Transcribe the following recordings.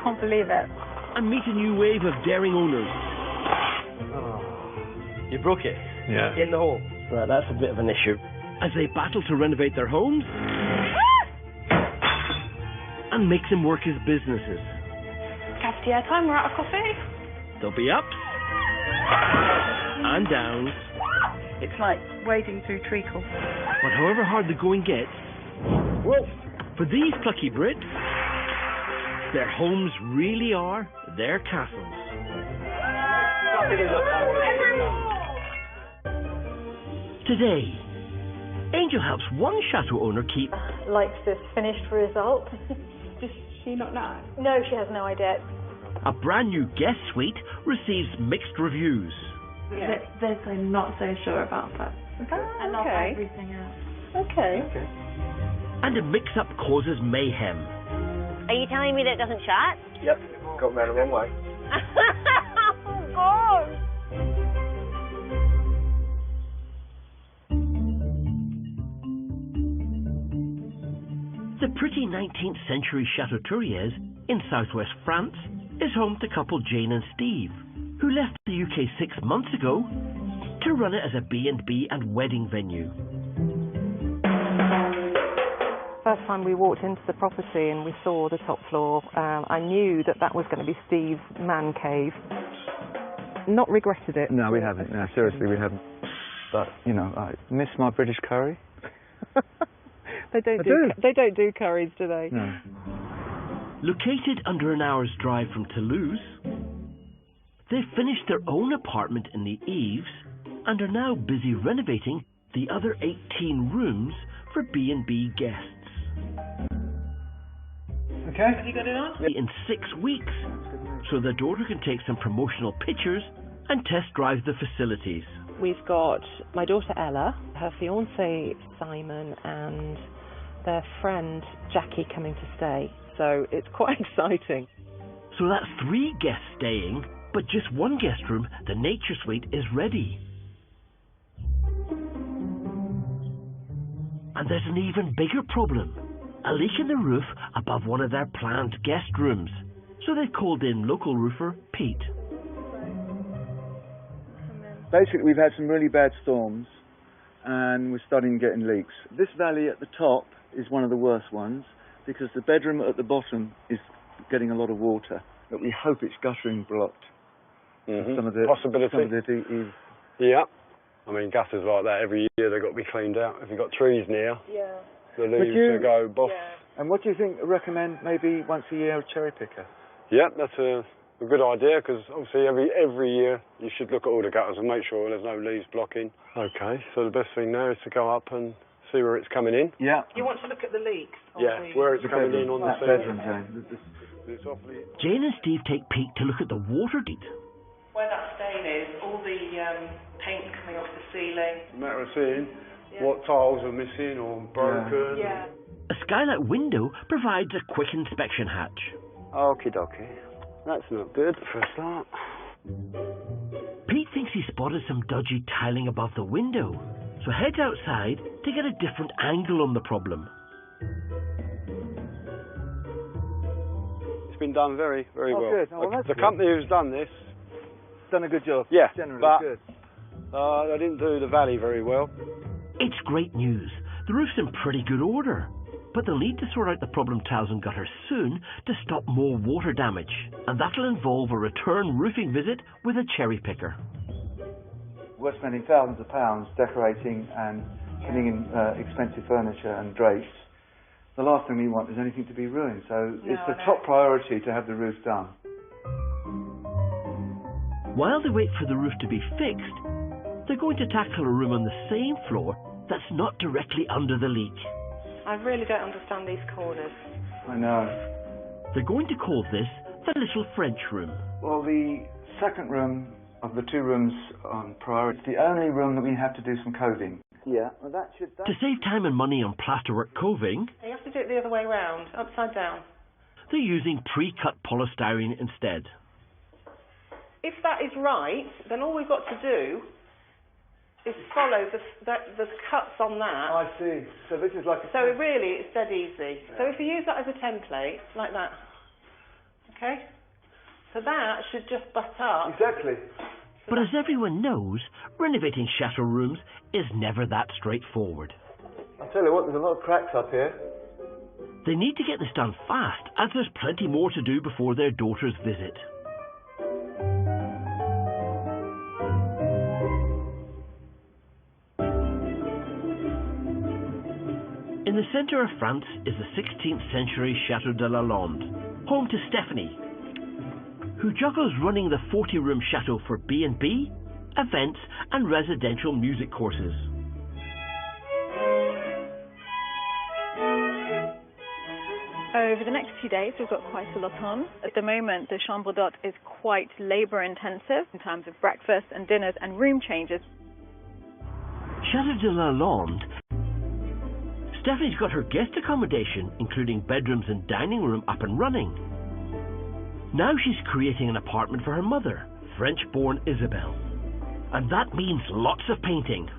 can't believe it. And meet a new wave of daring owners. Oh, you broke it? Yeah. In the hole? Right, that's a bit of an issue. As they battle to renovate their homes and make them work as businesses. Cafetiere time, we're out of coffee. There'll be ups and downs. It's like wading through treacle. But however hard the going gets, for these plucky Brits, their homes really are their castles. Today, Angel helps one chateau owner keep... likes this finished result. Does she not know? No, she has no idea. A brand new guest suite receives mixed reviews. Yeah. This I'm not so sure about, but I love everything else. Okay. And a mix-up causes mayhem. Are you telling me that it doesn't shut? Yep, got me out the wrong way. Oh, God! The pretty 19th century Chateau in southwest France is home to couple Jane and Steve, who left the UK 6 months ago to run it as a B&B and wedding venue. First time we walked into the property and we saw the top floor, I knew that that was going to be Steve's man cave. Not regretted it. No, we haven't. No, seriously, we haven't. But, you know, I miss my British curry. They don't do curries, do they? No. Located under an hour's drive from Toulouse, they've finished their own apartment in the Eaves and are now busy renovating the other 18 rooms for B&B guests. Okay. Have you got it on? In 6 weeks, so their daughter can take some promotional pictures and test drive the facilities. We've got my daughter Ella, her fiancé Simon, and their friend Jackie coming to stay. So it's quite exciting. So that's 3 guests staying, but just one guest room, the nature suite, is ready. And there's an even bigger problem. A leak in the roof above one of their planned guest rooms. So they called in local roofer Pete. Basically, we've had some really bad storms, and we're starting getting leaks. This valley at the top is one of the worst ones, because the bedroom at the bottom is getting a lot of water. But we hope it's guttering blocked. Some of the possibility. Some of the Yeah. I mean, gutters like that, every year they've got to be cleaned out. If you've got trees near, the leaves will go boff. Yeah. And what do you think, recommend maybe once a year a cherry picker? Yeah, that's a good idea, because obviously every year you should look at all the gutters and make sure there's no leaves blocking. Okay, so the best thing now is to go up and see where it's coming in. Yeah. You want to look at the leaks? Yeah, where it's coming in on the bedroom, Jane and Steve take Pete to look at the water deed. Where that stain is, all the paint coming off the ceiling. It's a matter of seeing what tiles are missing or broken. Yeah. A skylight window provides a quick inspection hatch. Okie dokie. That's not good for a start. Pete thinks he spotted some dodgy tiling above the window, so heads outside to get a different angle on the problem. It's been done very, very well. Good. Oh, well, that's the good. company who's done this Done a good job. Yeah, Generally but good. They didn't do the valley very well. It's great news. The roof's in pretty good order, but they'll need to sort out the problem tiles and gutters soon to stop more water damage, and that'll involve a return roofing visit with a cherry picker. We're spending thousands of pounds decorating and putting in expensive furniture and drapes. The last thing we want is anything to be ruined, so it's the top priority to have the roof done. While they wait for the roof to be fixed, they're going to tackle a room on the same floor that's not directly under the leak. I really don't understand these corners. I know. They're going to call this the little French room. Well, the second room of the 2 rooms on priority, it's the only room that we have to do some coving. Yeah, well that should... To save time and money on plasterwork coving, You have to do it the other way round, upside down. they're using pre-cut polystyrene instead. If that is right, then all we've got to do is follow the cuts on that. I see. So this is like a... So really, it's dead easy. So if you use that as a template, like that. Okay. So that should just butt up. Exactly. But as everyone knows, renovating chateau rooms is never that straightforward. I'll tell you what, there's a lot of cracks up here. They need to get this done fast, as there's plenty more to do before their daughter's visit. In the centre of France is the 16th century Chateau de la Londe, home to Stephanie, who juggles running the 40-room chateau for B&B, events and residential music courses. Over the next few days, we've got quite a lot on. At the moment, the chambre d'hôte is quite labour-intensive in terms of breakfast and dinners and room changes. Chateau de la Londe. Stephanie's got her guest accommodation, including bedrooms and dining room, up and running. Now she's creating an apartment for her mother, French-born Isabel. And that means lots of painting.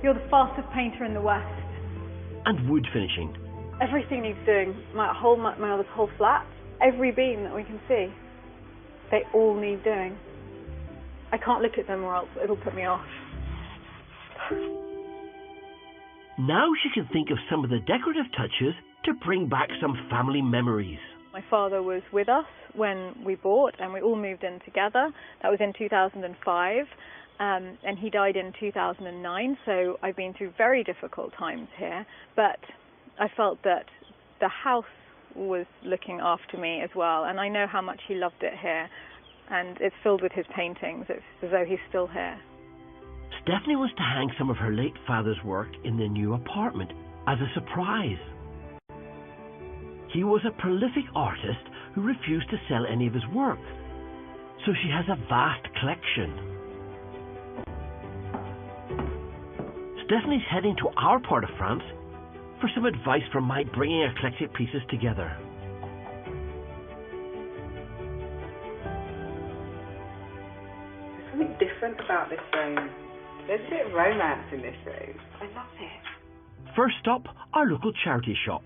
You're the fastest painter in the West. And wood finishing. Everything needs doing. My mother's whole flat, every beam that we can see, they all need doing. I can't look at them or else it'll put me off. Now she can think of some of the decorative touches to bring back some family memories. My father was with us when we bought and we all moved in together. That was in 2005 and he died in 2009, so I've been through very difficult times here, but I felt that the house was looking after me as well, and I know how much he loved it here, and it's filled with his paintings. It's as though he's still here. Stephanie wants to hang some of her late father's work in the new apartment as a surprise. He was a prolific artist who refused to sell any of his work, so she has a vast collection. Stephanie's heading to our part of France for some advice from my bringing eclectic pieces together. There's something different about this room. There's a bit of romance in this room. I love it. First stop, our local charity shop.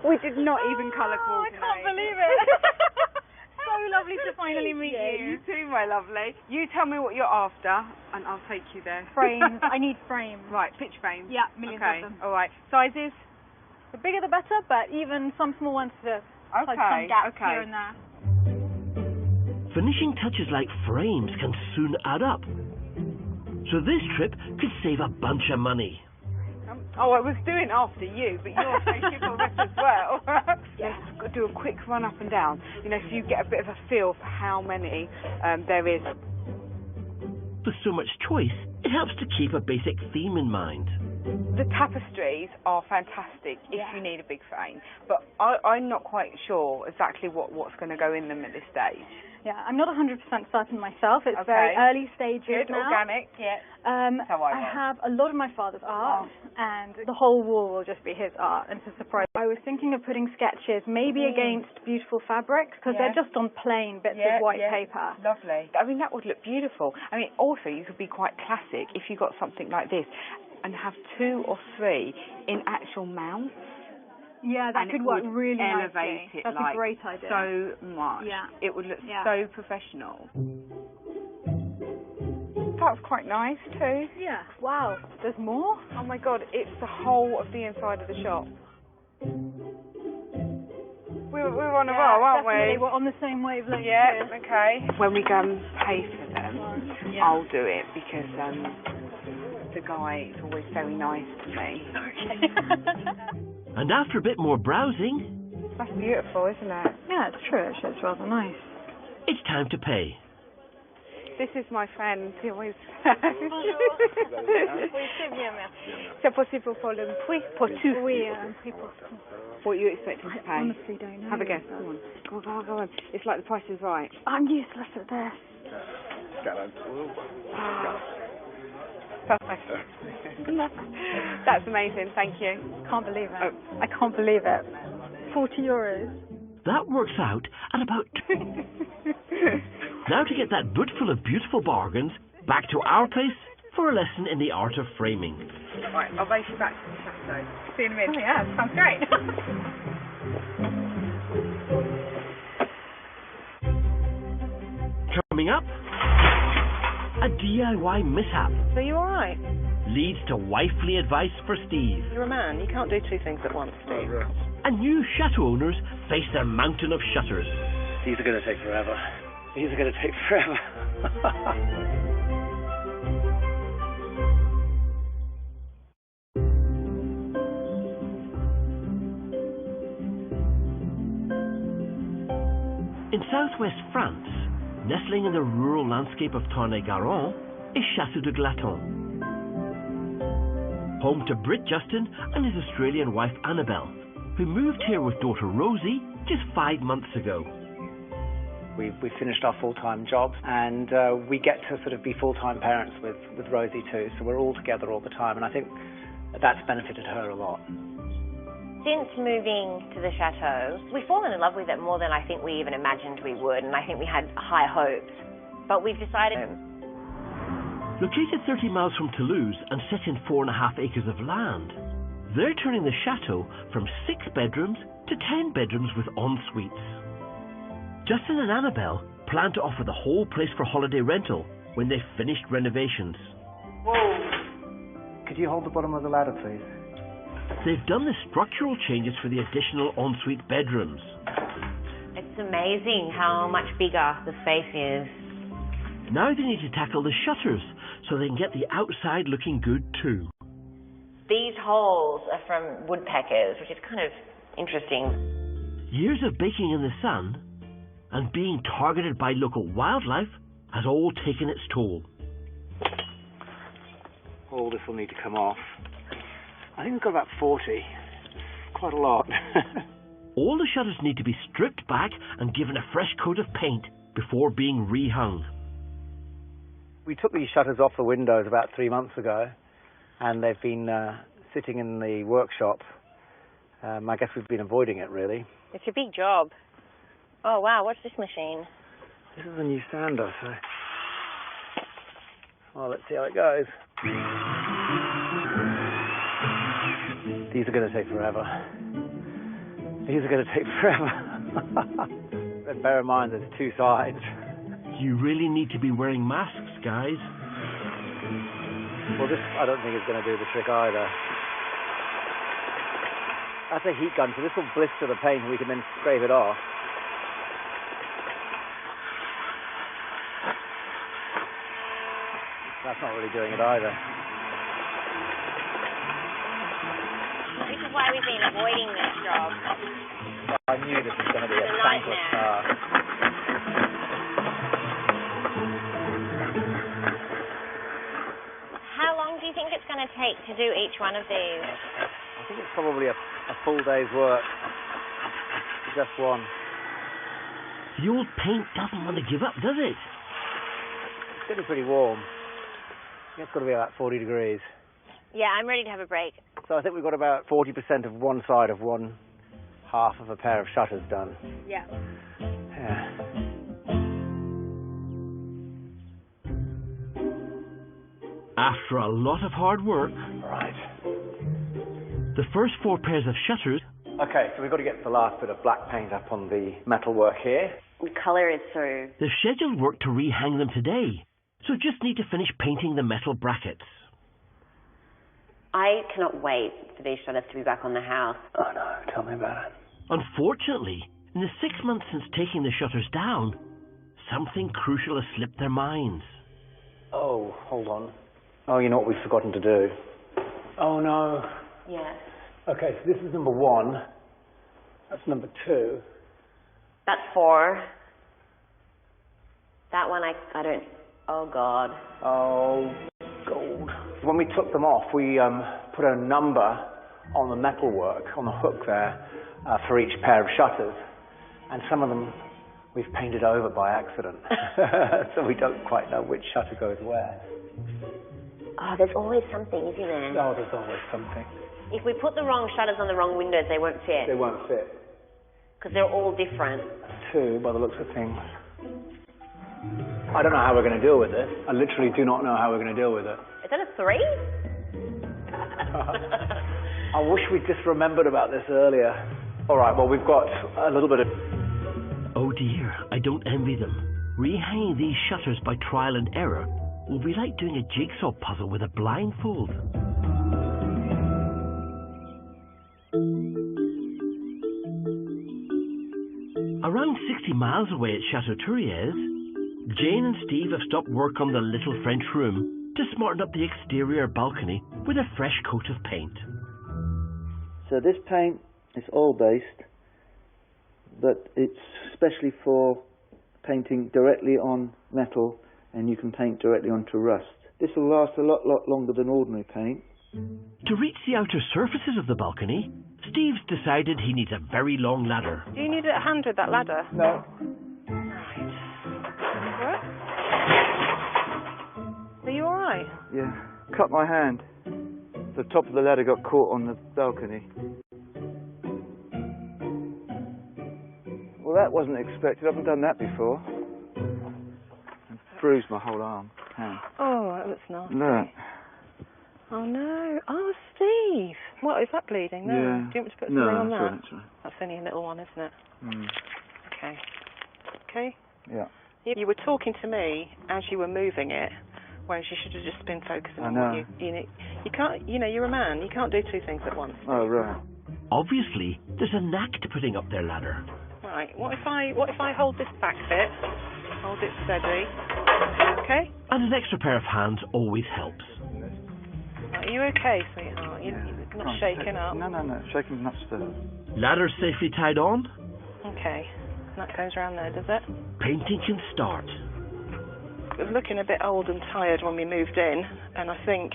We did not even colour coordinate. I can't believe it. So lovely to finally meet you. You too, my lovely. You tell me what you're after, and I'll take you there. Frames. I need frames. Right, pitch frames. Yeah, millions of them. All right. Sizes? The bigger the better, but even some small ones to plug some gaps here and there. Finishing touches like frames can soon add up. So this trip could save a bunch of money. Oh, I was doing after you, but you're taking for this as well. Yes, got to do a quick run up and down, you know, so you get a bit of a feel for how many there is. With so much choice, it helps to keep a basic theme in mind. The tapestries are fantastic if you need a big frame, but I'm not quite sure exactly what's going to go in them at this stage. Yeah, I'm not 100% certain myself. It's very early stages now. Organic, yeah. That's how I have a lot of my father's art, and the whole wall will just be his art, and it's a surprise. I was thinking of putting sketches maybe against beautiful fabrics, because they're just on plain bits of white paper. Lovely. I mean, that would look beautiful. I mean, also, you could be quite classic if you got something like this, and have 2 or 3 in actual mounts. Yeah, that could work really elevate nicely. It That's like a great idea. So much. Yeah. It would look so professional. That was quite nice too. Yeah. Wow. There's more? Oh my God, it's the whole of the inside of the shop. We're on a roll, aren't definitely. we? We're on the same wavelength. Yeah, okay. When we go and pay for them, I'll do it because the guy is always very nice to me. Okay. And after a bit more browsing... That's beautiful, isn't it? Yeah, it's true actually. It's rather nice. It's time to pay. This is my friend. He always... C'est possible pour le prix? Pour tout? Oui, prix pour tout. What are you expecting to pay? I honestly don't know. Have a guess. Come on. Go on. It's like the price is right. I'm useless at this. That's amazing, thank you. Can't believe it. I can't believe it. 40 euros. That works out at about... Now to get that boot full of beautiful bargains, back to our place for a lesson in the art of framing. Right, I'll race you back to the chateau. See you in a minute. Oh yeah, sounds great. DIY mishap So you all right? leads to wifely advice for Steve. You're a man. You can't do two things at once, Steve. And new chateau owners face their mountain of shutters. These are going to take forever. These are going to take forever. In southwest France, nestling in the rural landscape of Tarn-et-Garonne, is Chateau de Glaton. Home to Brit Justin and his Australian wife Annabelle, who moved here with daughter Rosie just 5 months ago. We finished our full-time jobs, and we get to sort of be full-time parents with Rosie too, so we're all together all the time, and I think that's benefited her a lot. Since moving to the chateau, we've fallen in love with it more than I think we even imagined we would, and I think we had high hopes. But we've decided... Located 30 miles from Toulouse and set in 4.5 acres of land, they're turning the chateau from 6 bedrooms to 10 bedrooms with en-suites. Justin and Annabelle plan to offer the whole place for holiday rental when they've finished renovations. Could you hold the bottom of the ladder, please? They've done the structural changes for the additional en-suite bedrooms. It's amazing how much bigger the space is. Now they need to tackle the shutters so they can get the outside looking good too. These holes are from woodpeckers, which is kind of interesting. Years of baking in the sun and being targeted by local wildlife has all taken its toll. All this will need to come off. I think we've got about 40. Quite a lot. All the shutters need to be stripped back and given a fresh coat of paint before being rehung. We took these shutters off the windows about 3 months ago, and they've been sitting in the workshop. I guess we've been avoiding it, really. It's a big job. Oh, wow, what's this machine? This is a new sander, so... Well, let's see how it goes. These are going to take forever. These are going to take forever. And bear in mind, there's 2 sides. You really need to be wearing masks, guys. Well, this I don't think is going to do the trick either. That's a heat gun, so this will blister the paint and we can then scrape it off. That's not really doing it either. This is why we've been avoiding this job. I knew this was going to be a thankless task. How long do you think it's going to take to do each one of these? I think it's probably a full day's work. Just one. The old paint doesn't want to give up, does it? It's getting pretty warm. It's got to be about 40 degrees. Yeah, I'm ready to have a break. So I think we've got about 40% of one side of one half of a pair of shutters done. Yeah. Yeah. After a lot of hard work, Right. the first 4 pairs of shutters Okay, so we've got to get the last bit of black paint up on the metalwork here. The colour is so... They've scheduled work to rehang them today, so just need to finish painting the metal brackets. I cannot wait for these shutters to be back on the house. Oh no, tell me about it. Unfortunately, in the 6 months since taking the shutters down, something crucial has slipped their minds. Oh, hold on. Oh, you know what we've forgotten to do? Oh no. Yes. Okay, so this is number 1. That's number 2. That's 4. That one I don't... Oh, God. Oh, gold. When we took them off, we put a number on the metalwork, on the hook there, for each pair of shutters. And some of them we've painted over by accident. So we don't quite know which shutter goes where. Oh, there's always something, isn't there? Oh, there's always something. If we put the wrong shutters on the wrong windows, they won't fit. They won't fit. Because they're all different. 2, by the looks of things. I don't know how we're going to deal with this. I literally do not know how we're going to deal with it. Is that a 3? I wish we'd just remembered about this earlier. All right, well, we've got a little bit of... Oh dear, I don't envy them. Rehanging these shutters by trial and error will be like doing a jigsaw puzzle with a blindfold. Around 60 miles away at Chateau, Jane and Steve have stopped work on the little French room to smarten up the exterior balcony with a fresh coat of paint. So this paint is oil-based, but it's especially for painting directly on metal, and you can paint directly onto rust. This will last a lot longer than ordinary paint. To reach the outer surfaces of the balcony, Steve's decided he needs a very long ladder. Do you need a hand with that ladder? No. Right. Are you alright? Yeah. Cut my hand. The top of the ladder got caught on the balcony. Well, that wasn't expected. I haven't done that before. I bruised my whole hand. Oh, that looks nasty. No. Oh no. Oh, Steve. What, is that bleeding? No. Yeah. Do you want me to put something on that? No, that's right. That's only a little one, isn't it? Mm. Okay. Okay. Yeah. You were talking to me as you were moving it, whereas you should have just been focusing on what you need. You can't, you're a man. You can't do two things at once. Oh, right. Obviously, there's a knack to putting up their ladder. Right. What if I hold this back bit? Hold it steady. Okay. And an extra pair of hands always helps. Are you okay, sweetheart? You're not shaking up? No. Shaking not still. Ladder safely tied on. Okay. That goes around there, does it? Painting can start. It was looking a bit old and tired when we moved in, and I think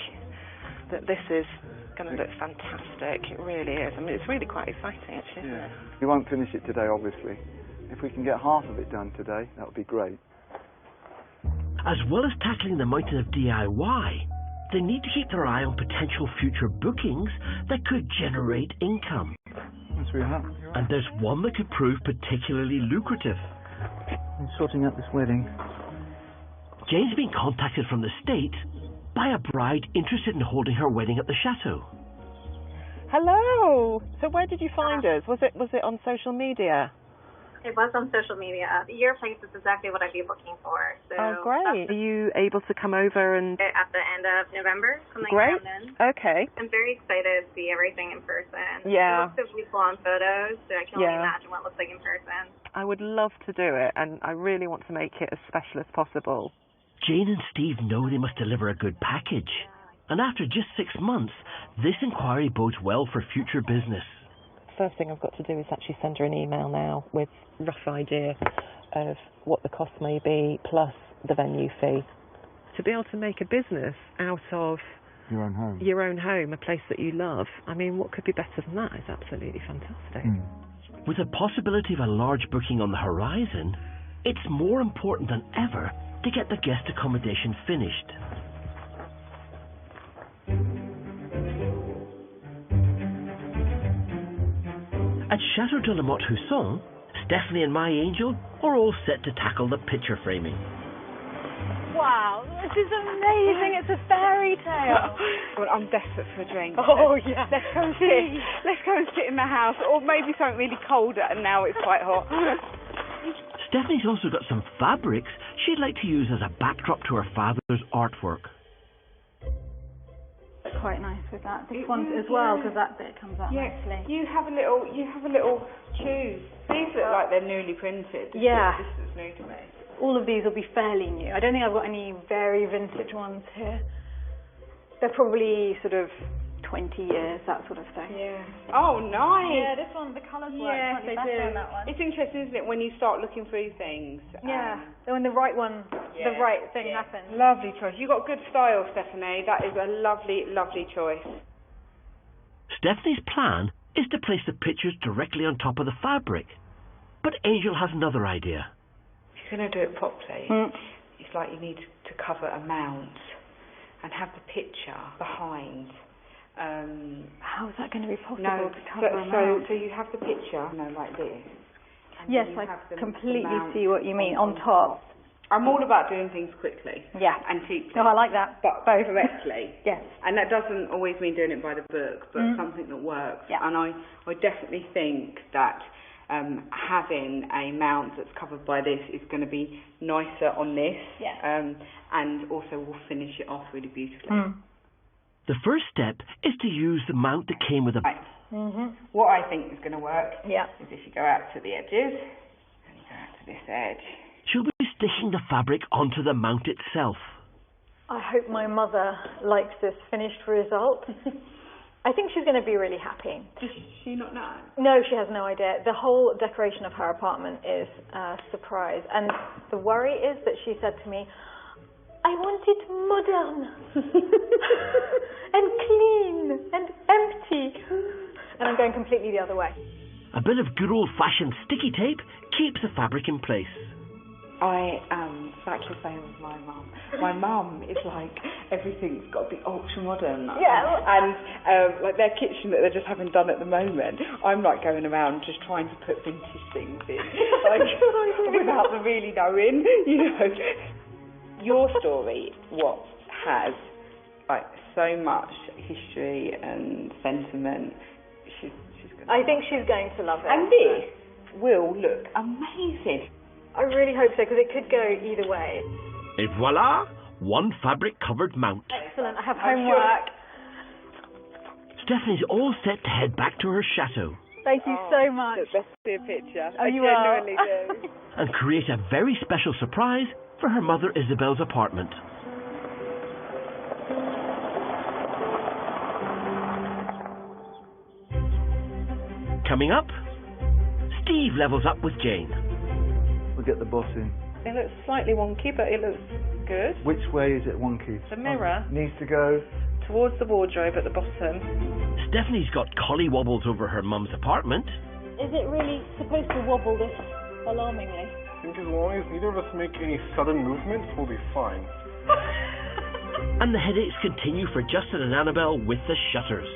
that this is going to look fantastic. It really is. I mean, it's really quite exciting, actually, isn't it? We won't finish it today, obviously. If we can get half of it done today, that would be great. As well as tackling the mountain of DIY, they need to keep their eye on potential future bookings that could generate income. Yes, we have. And there's one that could prove particularly lucrative. I'm sorting out this wedding. Jane's been contacted from the States by a bride interested in holding her wedding at the Chateau. Hello! So where did you find us? Was it on social media? It was on social media. Your place is exactly what I'd be looking for. So oh, great. Are you able to come over and... At the end of November, something great. around then. Okay. I'm very excited to see everything in person. Yeah. It looks so beautiful on photos, so I can only imagine what it looks like in person. I would love to do it, and I really want to make it as special as possible. Jane and Steve know they must deliver a good package. And after just 6 months, this inquiry bodes well for future business. First thing I've got to do is actually send her an email now with a rough idea of what the cost may be, plus the venue fee. To be able to make a business out of your own home, a place that you love, I mean, what could be better than that? It's absolutely fantastic. With the possibility of a large booking on the horizon, it's more important than ever to get the guest accommodation finished. At Chateau de la Motte Husson, Stephanie and my angel are all set to tackle the picture framing. Wow, this is amazing. It's a fairy tale. Well, I'm desperate for a drink. Oh, yeah. Let's go and sit in the house, or maybe something really cold, and now it's quite hot. Stephanie's also got some fabrics she'd like to use as a backdrop to her father's artwork. Quite nice with that. This one as well, because that bit comes out nicely. You have a little choose. These look like they're newly printed. This is new to me. All of these will be fairly new. I don't think I've got any very vintage ones here. They're probably sort of 20 years, that sort of thing. Yeah. Oh, nice. Yeah, this one, the colours work slightly better on that one. It's interesting, isn't it, when you start looking through things. Yeah, when the right one, the right thing happens. Lovely choice. You've got good style, Stephanie. That is a lovely, lovely choice. Stephanie plan is to place the pictures directly on top of the fabric. But Angel has another idea. If you're going to do it properly, it's like you need to cover a mount and have the picture behind. How is that going to be possible to cover a mount? So you have the picture, like this. Yes, I completely see what you mean, on top. I'm all about doing things quickly. Yeah. And cheaply. No, I like that. But correctly. Yes. And that doesn't always mean doing it by the book, but something that works. Yeah. And I definitely think that having a mount that's covered by this is going to be nicer on this, and also will finish it off really beautifully. The first step is to use the mount that came with a... What I think is going to work is if you go out to the edges, and you go out to this edge. She'll be sticking the fabric onto the mount itself. I hope my mother likes this finished result. I think she's going to be really happy. Does she not know? No, she has no idea. The whole decoration of her apartment is a surprise. And the worry is that she said to me, I want it modern and clean and empty. And I'm going completely the other way. A bit of good old-fashioned sticky tape keeps the fabric in place. I am exactly the same as my mum. My mum is like, everything's got to be ultra modern. And like their kitchen that they're just having done at the moment, I'm like going around just trying to put vintage things in, like without them really knowing, you know. Your story, what has like so much history and sentiment. She's gonna I think she's going to love it. And this will look amazing. I really hope so, because it could go either way. Et voila! One fabric-covered mount. Excellent, I have homework. Stephanie's all set to head back to her chateau. Thank you so much. Let's see a picture. I genuinely do. And create a very special surprise for her mother Isabel's apartment. Coming up, Steve levels up with Jane. We'll get the boss in. It looks slightly wonky, but it looks good. Which way is it wonky? The mirror needs to go towards the wardrobe at the bottom. Stephanie's got collie wobbles over her mum's apartment. Is it really supposed to wobble this alarmingly? I think as long as neither of us make any sudden movements, we'll be fine. And the headaches continue for Justin and Annabelle with the shutters.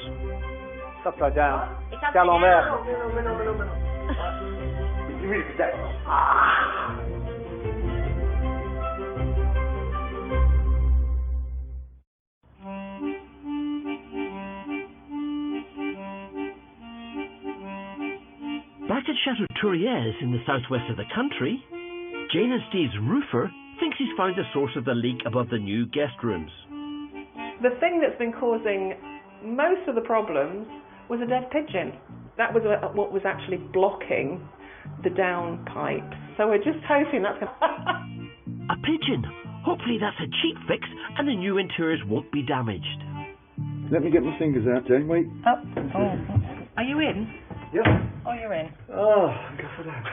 It's upside down. Down on there. You really did that. Back at Chateau in the southwest of the country, Jane and Steve's roofer thinks he's found the source of the leak above the new guest rooms. The thing that's been causing most of the problems was a dead pigeon. That was what was actually blocking the down pipes. So we're just hoping that's going to... A pigeon! Hopefully that's a cheap fix and the new interiors won't be damaged. Let me get my fingers out, Jane. Wait. Are you in? Yep. Oh, you're in. Oh, go for that.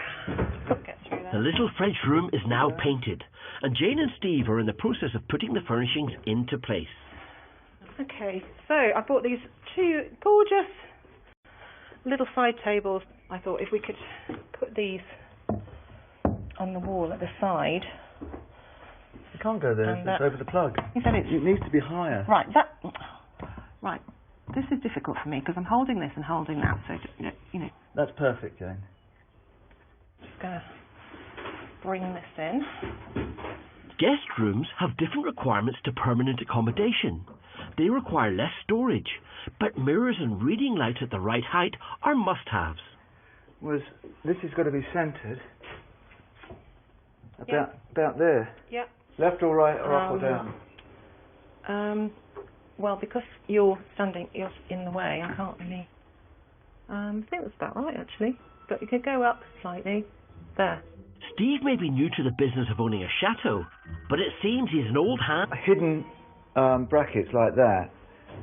Get through that. The little French room is now painted, and Jane and Steve are in the process of putting the furnishings into place. Okay, so I bought these two gorgeous little side tables. I thought if we could put these on the wall at the side. You can't go there, it's over the plug. You said it needs to be higher. Right, this is difficult for me because I'm holding this and holding that, so, you know. That's perfect, Jane. Just going to bring this in. Guest rooms have different requirements to permanent accommodation. They require less storage, but mirrors and reading lights at the right height are must-haves. This has got to be centred about there. Yeah. Left or right or up or down? Well, because you're in the way, I can't really... I think that's about right, actually. But you could go up slightly. There. Steve may be new to the business of owning a chateau, but it seems he's an old hand. Hidden brackets like that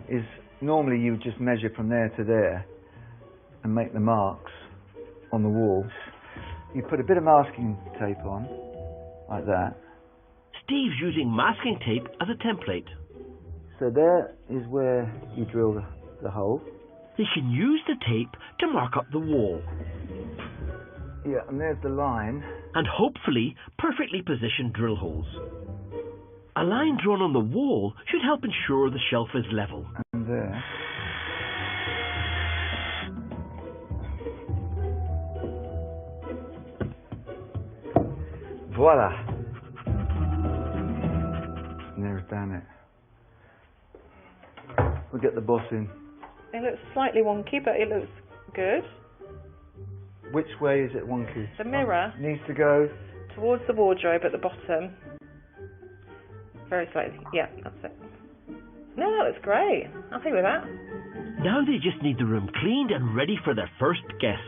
is normally you would just measure from there to there and make the marks on the walls. You put a bit of masking tape on, like that. Steve's using masking tape as a template. So there is where you drill the hole. They can use the tape to mark up the wall. Yeah, and there's the line. And hopefully perfectly positioned drill holes. A line drawn on the wall should help ensure the shelf is level. And there. Voila! There's damn it. We'll get the boss in. It looks slightly wonky, but it looks good. Which way is it wonky? The mirror Needs to go. towards the wardrobe at the bottom. Very slightly. Yeah, that's it. No, that looks great. Happy with that. Now they just need the room cleaned and ready for their first guests.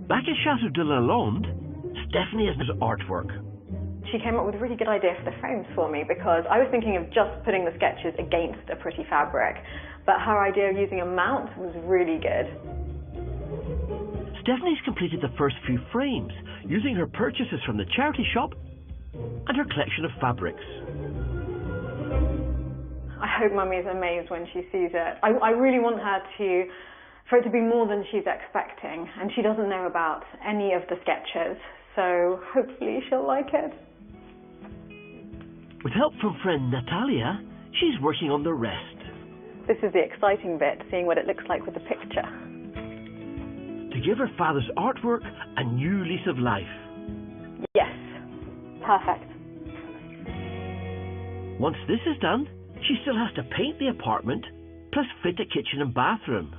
Back at Chateau de la Londe, Stephanie has artwork. She came up with a really good idea for the frames for me because I was thinking of just putting the sketches against a pretty fabric, but her idea of using a mount was really good. Stephanie's completed the first few frames using her purchases from the charity shop and her collection of fabrics. I hope Mummy is amazed when she sees it. I really want her for it to be more than she's expecting, and she doesn't know about any of the sketches, so hopefully she'll like it. With help from friend Natalia, she's working on the rest. This is the exciting bit, seeing what it looks like with the picture. To give her father's artwork a new lease of life. Yes, perfect. Once this is done, she still has to paint the apartment, plus fit a kitchen and bathroom.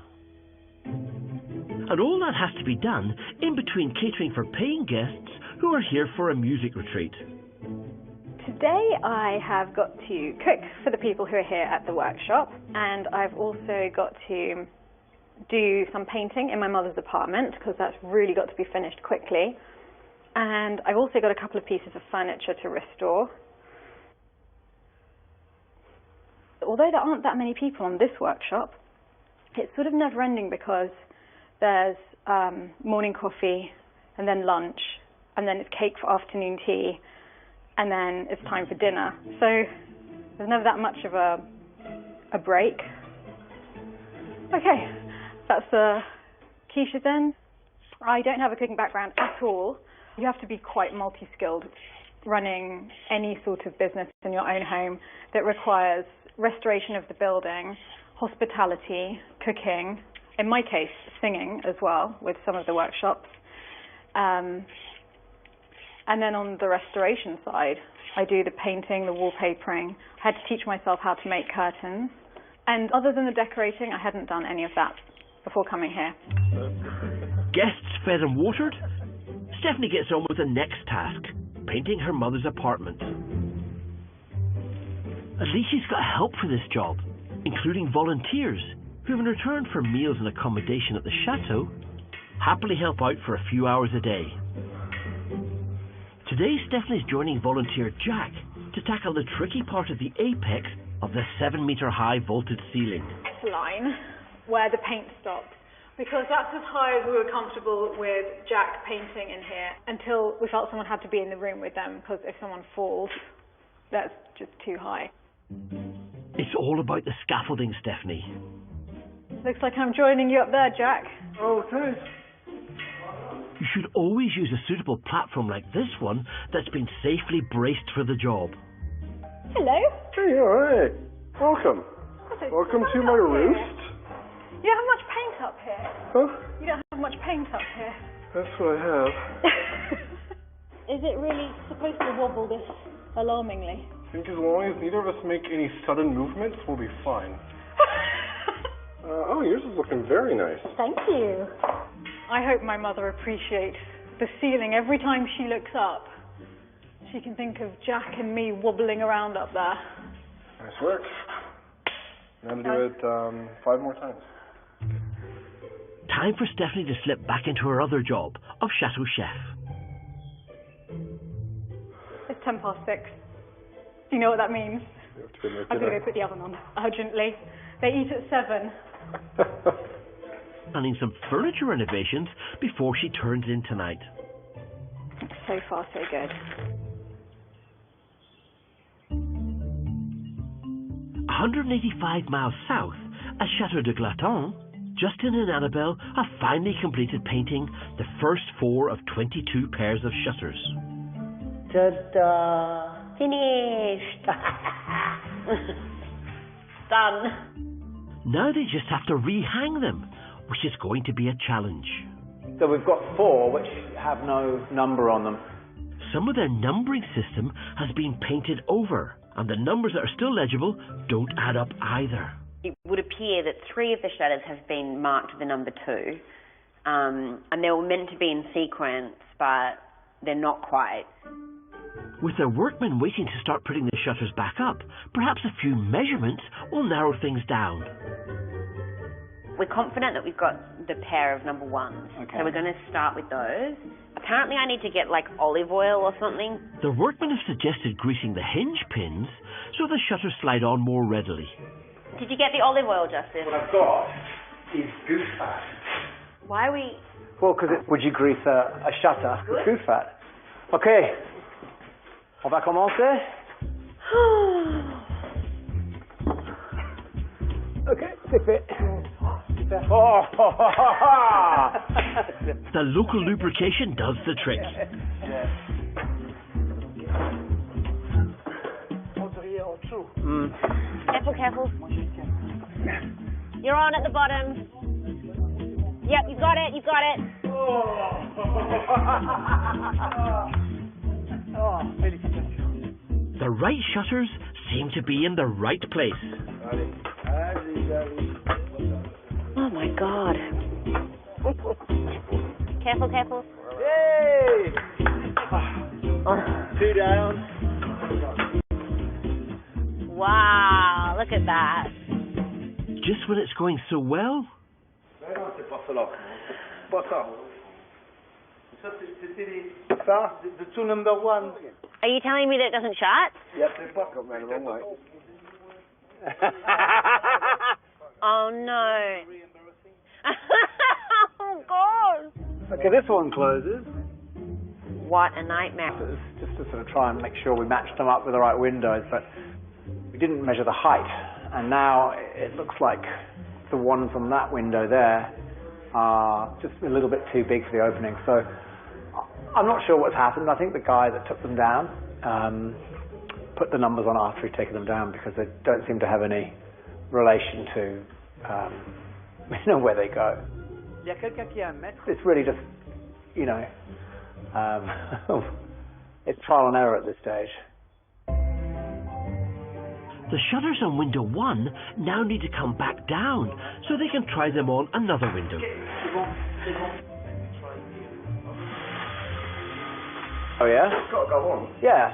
And all that has to be done in between catering for paying guests who are here for a music retreat. Today I have got to cook for the people who are here at the workshop, and I've also got to do some painting in my mother's apartment because that's really got to be finished quickly. And I've also got a couple of pieces of furniture to restore. Although there aren't that many people on this workshop, it's sort of never-ending because there's morning coffee and then lunch and then it's cake for afternoon tea and then it's time for dinner. So there's never that much of a break. Okay, that's the quiches in. I don't have a cooking background at all. You have to be quite multi-skilled running any sort of business in your own home that requires restoration of the building, hospitality, cooking, in my case, singing as well with some of the workshops. And then on the restoration side, I do the painting, the wallpapering. I had to teach myself how to make curtains. And other than the decorating, I hadn't done any of that before coming here. Guests fed and watered, Stephanie gets on with the next task, painting her mother's apartment. At least she's got help for this job, including volunteers who, in return for meals and accommodation at the chateau, happily help out for a few hours a day. Today, Stephanie's joining volunteer Jack to tackle the tricky part of the apex of the 7-metre-high vaulted ceiling. Line where the paint stopped, because that's as high as we were comfortable with Jack painting in here until we felt someone had to be in the room with them, because if someone falls, that's just too high. It's all about the scaffolding, Stephanie. Looks like I'm joining you up there, Jack. Oh, thanks. You should always use a suitable platform like this one that's been safely braced for the job. Hello. Hey, all right. Welcome. Welcome to my roost. You don't have much paint up here. Huh? You don't have much paint up here. That's what I have. Is it really supposed to wobble this alarmingly? I think as long as neither of us make any sudden movements, we'll be fine. Oh, yours is looking very nice. Thank you. I hope my mother appreciates the ceiling. Every time she looks up, she can think of Jack and me wobbling around up there. Nice work. I'm going to do it 5 more times. Time for Stephanie to slip back into her other job of chateau chef. It's 6:10. Do you know what that means? I'm going to go put the oven on urgently. They eat at 7. Planning some furniture renovations before she turns in tonight. So far, so good. 185 miles south, at Chateau de Glaton, Justin and Annabelle have finally completed painting the first 4 of 22 pairs of shutters. Ta-da! Finished! Done. Now they just have to rehang them, which is going to be a challenge. So we've got 4 which have no number on them. Some of their numbering system has been painted over, and the numbers that are still legible don't add up either. It would appear that 3 of the shutters have been marked with the number 2, and they were meant to be in sequence, but they're not quite. With their workmen waiting to start putting the shutters back up, perhaps a few measurements will narrow things down. We're confident that we've got the pair of number 1s, so we're going to start with those. Apparently I need to get like olive oil or something. The workmen have suggested greasing the hinge pins so the shutters slide on more readily. Did you get the olive oil, Justin? What I've got is goose fat. Why are we... Well, because would you grease a shutter with goose fat? Ok. On va commencer? Ok, c'est fait. Oh, the local lubrication does the trick. Careful, careful. You're on at the bottom. Yep, you got it, you got it. The right shutters seem to be in the right place. Oh my God. Careful, careful. Yay! 2 down. Wow, look at that. Just when it's going so well. The 2 number 1s. Are you telling me that it doesn't shut? Yep. Oh no. Oh God. Okay, this one closes. What a nightmare. Just to sort of try and make sure we matched them up with the right windows, but we didn't measure the height, and now it looks like the ones on that window there are just a little bit too big for the opening. So I'm not sure what's happened. I think the guy that took them down put the numbers on after he'd taken them down, because they don't seem to have any relation to where they go. It's really just, it's trial and error at this stage. The shutters on window 1 now need to come back down so they can try them on another window. Oh yeah? It's got to go on. Yeah.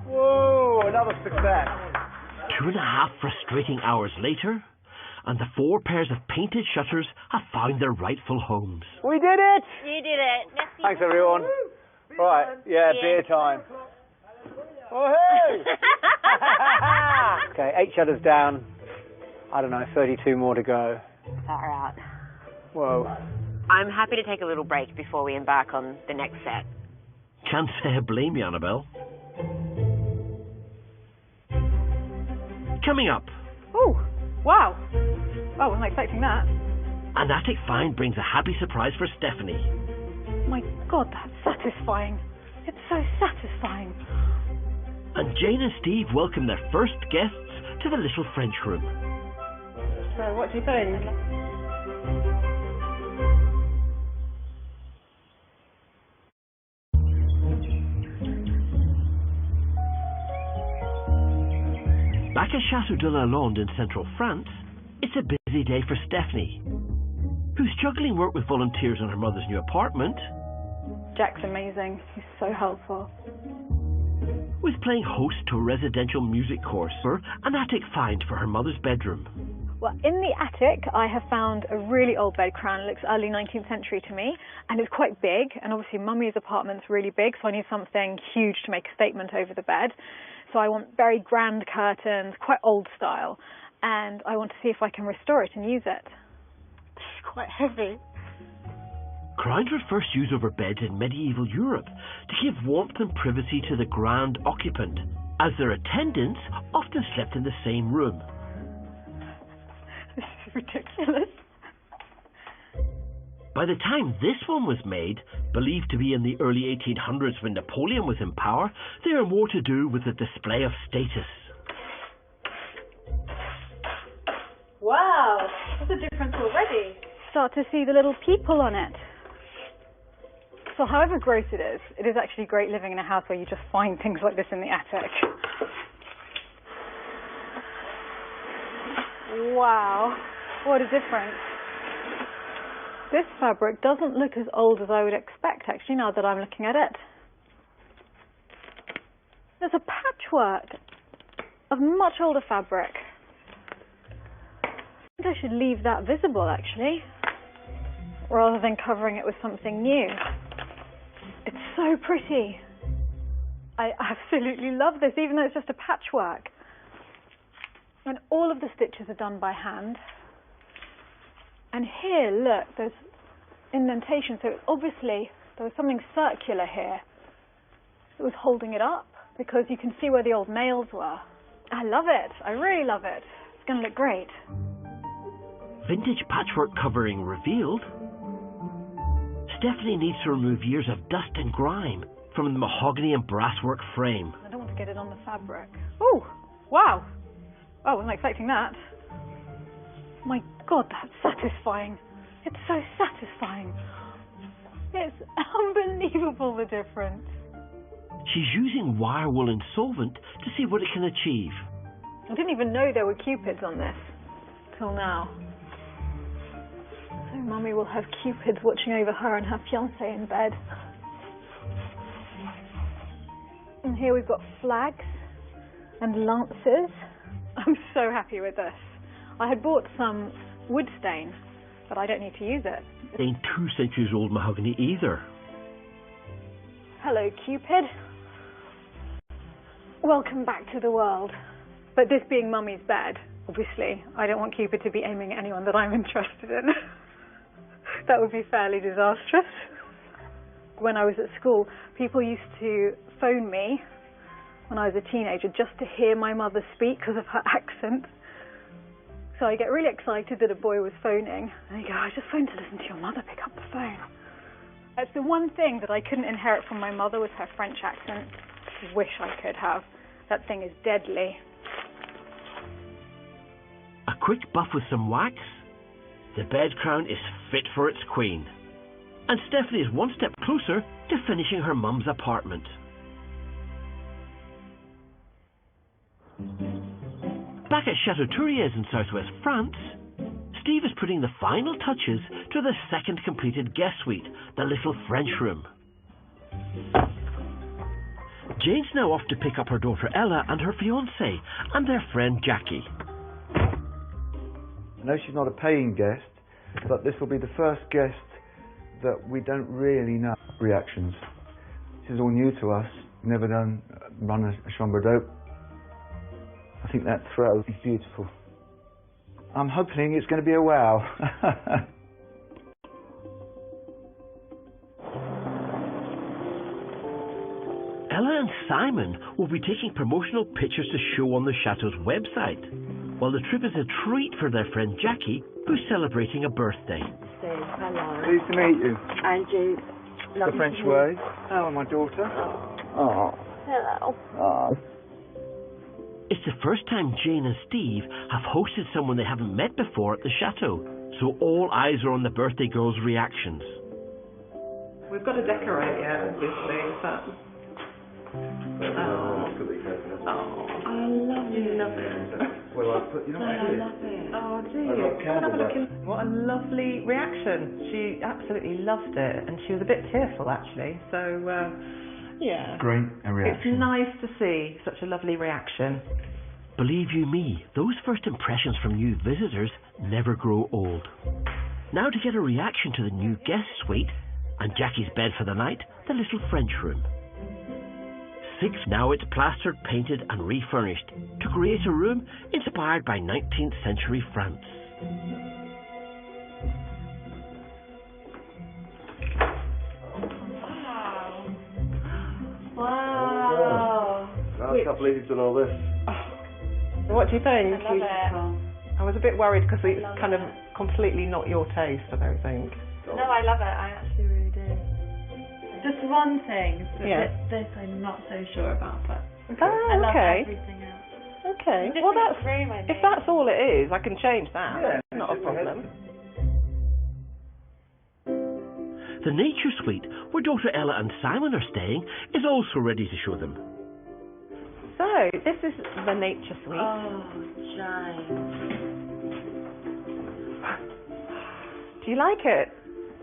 Whoa, another success. 2.5 frustrating hours later, and the 4 pairs of painted shutters have found their rightful homes. We did it! You did it. Merci. Thanks everyone. Right, yeah, beer time. Woohoo! Okay, 8 shutters down. I don't know, 32 more to go. Far out. Whoa. I'm happy to take a little break before we embark on the next set. Can't say I blame you, Annabelle. Coming up. Oh, wow. I wasn't expecting that. An attic find brings a happy surprise for Stephanie. My God, that's satisfying. It's so satisfying. And Jane and Steve welcome their first guests to the little French room. So, what do you think? Back at Chateau de la Lande in central France, it's a busy day for Stephanie, who's juggling work with volunteers on her mother's new apartment. Jack's amazing. He's so helpful. With playing host to a residential music course for an attic find for her mother's bedroom. Well, in the attic, I have found a really old bed crown. It looks early 19th century to me, and it's quite big. And obviously, Mummy's apartment's really big, so I need something huge to make a statement over the bed. So I want very grand curtains, quite old style, and I want to see if I can restore it and use it. It's quite heavy. Crowns were first used over beds in medieval Europe to give warmth and privacy to the grand occupant, as their attendants often slept in the same room. This is ridiculous. By the time this one was made, believed to be in the early 1800s when Napoleon was in power, they are more to do with the display of status. Wow, there's a difference already. Start to see the little people on it. So however gross it is actually great living in a house where you just find things like this in the attic. Wow, what a difference. This fabric doesn't look as old as I would expect, actually, now that I'm looking at it. There's a patchwork of much older fabric. I think I should leave that visible, actually, rather than covering it with something new. It's so pretty. I absolutely love this, even though it's just a patchwork. And all of the stitches are done by hand. And here, look, there's indentation. So obviously there was something circular here that was holding it up, because you can see where the old nails were. I love it. I really love it. It's going to look great. Vintage patchwork covering revealed. Stephanie needs to remove years of dust and grime from the mahogany and brasswork frame. I don't want to get it on the fabric. Oh, wow. Oh, I wasn't expecting that. My God, that's satisfying. It's so satisfying. It's unbelievable, the difference. She's using wire wool and solvent to see what it can achieve. I didn't even know there were cupids on this till now. So Mummy will have cupids watching over her and her fiancé in bed. And here we've got flags and lances. I'm so happy with this. I had bought some wood stain, but I don't need to use it. It ain't 2 centuries old mahogany either. Hello, Cupid. Welcome back to the world. But this being Mummy's bed, obviously, I don't want Cupid to be aiming at anyone that I'm interested in. That would be fairly disastrous. When I was at school, people used to phone me when I was a teenager just to hear my mother speak because of her accent. So I get really excited that a boy was phoning, and I go, I just phoned to listen to your mother, pick up the phone. That's the one thing that I couldn't inherit from my mother, was her French accent. I wish I could have. That thing is deadly. A quick buff with some wax. The bed crown is fit for its queen. And Stephanie is one step closer to finishing her mum's apartment. Back at Chateau in southwest France, Steve is putting the final touches to the second completed guest suite, the little French room. Jane's now off to pick up her daughter Ella and her fiancé and their friend Jackie. I know she's not a paying guest, but this will be the first guest that we don't really know reactions. This is all new to us. Never run a chambre d'hôte. I think that throw is beautiful. I'm hoping it's going to be a wow. Ella and Simon will be taking promotional pictures to show on the Chateau's website, while the trip is a treat for their friend Jackie, who's celebrating a birthday. Steve, hello. Pleased to meet you. And you. The French way. Oh, and my daughter. Oh. Hello. Oh. It's the first time Jane and Steve have hosted someone they haven't met before at the Chateau, so all eyes are on the birthday girl's reactions. We've got to decorate yet, obviously, but... I love it. Well, I put, you know what I did? love it. Oh, do I you? love candle wax. What a lovely reaction. She absolutely loved it, and she was a bit tearful, actually, so... yeah. Great a reaction. It's nice to see such a lovely reaction. Believe you me, those first impressions from new visitors never grow old. Now to get a reaction to the new guest suite and Jackie's bed for the night, the little French room. Now it's plastered, painted and refurnished to create a room inspired by 19th century France. Wow. I can't believe you've done all this. What do you think? I love it. I was a bit worried because it's kind of completely not your taste, I don't think. No, I love it. I actually really do. Just one thing. Yeah. This I'm not so sure about, but Oh, I love okay. everything else. Okay. Just Well, in that's this room, I if think. that's all it is, I can change that. Yeah, That's not a problem. The The nature suite, where daughter Ella and Simon are staying, is also ready to show them. So, this is the nature suite. Oh, Jane. Do you like it?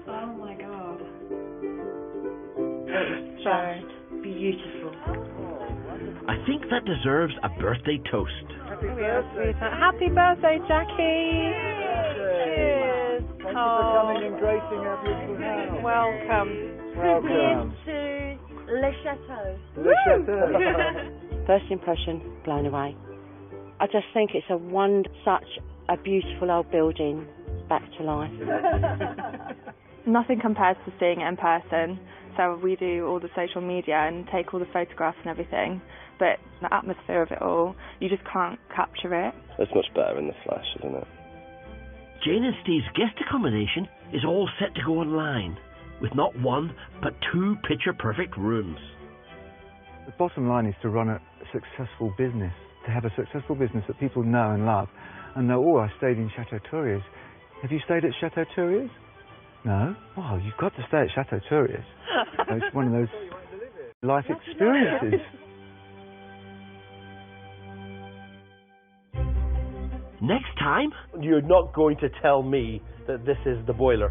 Oh my god. It's just beautiful. I think that deserves a birthday toast. Happy birthday, Jackie! Cheers! Thank you for coming and gracing our beautiful house. Welcome. Welcome. Here's to Le Chateau. Le Chateau. First impression, blown away. I just think it's such a beautiful old building back to life. Nothing compares to seeing it in person. So we do all the social media and take all the photographs and everything, but the atmosphere of it all, you just can't capture it. It's much better in the flesh, isn't it? Jane and Steve's guest accommodation is all set to go online, with not one, but 2 picture-perfect rooms. The bottom line is to run a successful business, to have a successful business that people know and love, and know, oh, I stayed in Chateau Touriers. Have you stayed at Chateau Touriers? No? Well, you've got to stay at Chateau Touriers. It's one of those life experiences. Next time, you're not going to tell me that this is the boiler.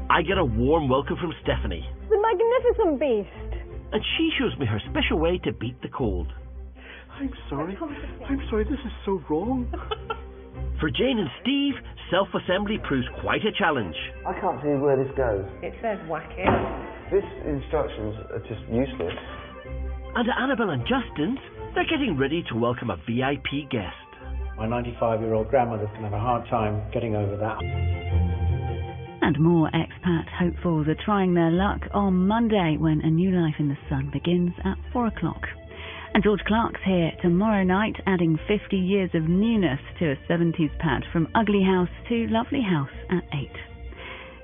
I get a warm welcome from Stephanie. The magnificent beast. And she shows me her special way to beat the cold. I'm sorry, this is so wrong. For Jane and Steve, self-assembly proves quite a challenge. I can't see where this goes. It says whack it. These instructions are just useless. And at Annabelle and Justin's, they're getting ready to welcome a VIP guest. My 95-year-old grandmother's going to have a hard time getting over that. And more expat hopefuls are trying their luck on Monday when A New Life in the Sun begins at 4 o'clock. And George Clark's here tomorrow night, adding 50 years of newness to a 70s pad from Ugly House to Lovely House at 8.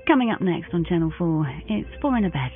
Coming up next on Channel 4, it's 4 in a Bed.